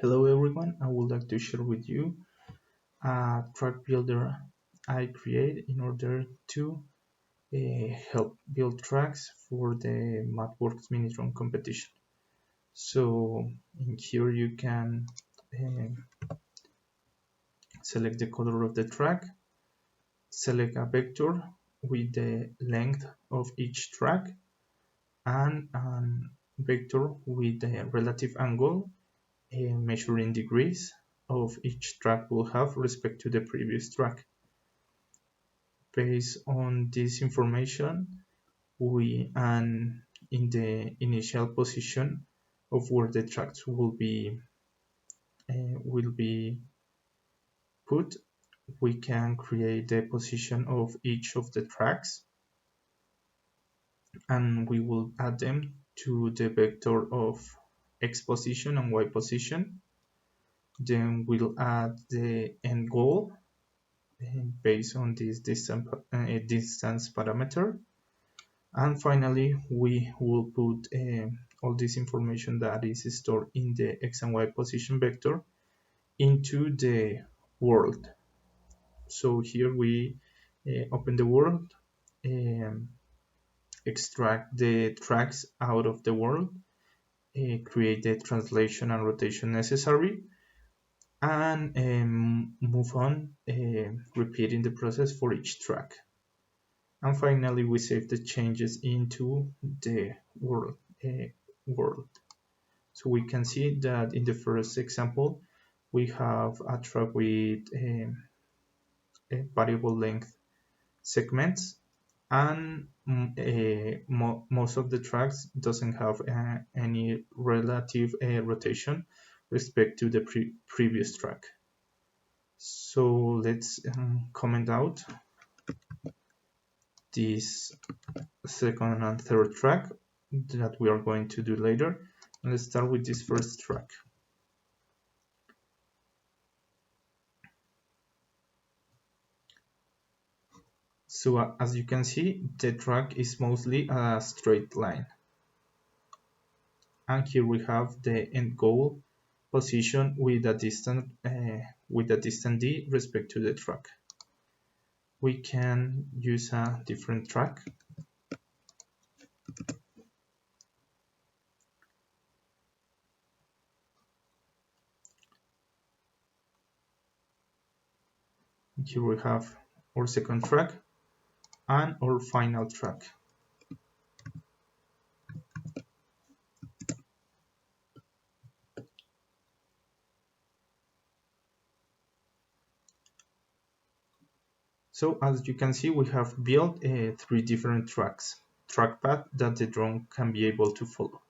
Hello everyone, I would like to share with you a track builder I create in order to help build tracks for the MathWorks Minidrone competition. So in here you can select the color of the track, select a vector with the length of each track and a vector with the relative angle measuring degrees of each track will have respect to the previous track. Based on this information, and in the initial position of where the tracks will be put, we can create the position of each of the tracks, and we will add them to the vector of x position and y position. Then we'll add the end goal based on this distance parameter, and finally we will put all this information that is stored in the x and y position vector into the world. So here we open the world, extract the tracks out of the world, create the translation and rotation necessary, and move on, repeating the process for each track. And finally we save the changes into the world. So we can see that in the first example we have a track with variable length segments, and most of the tracks doesn't have any relative rotation respect to the previous track. So let's comment out this second and third track that we are going to do later. And let's start with this first track. So as you can see, the track is mostly a straight line. And here we have the end goal position with a distance d respect to the track. We can use a different track. Here we have our second track and our final track. So as you can see, we have built 3 different track paths that the drone can be able to follow.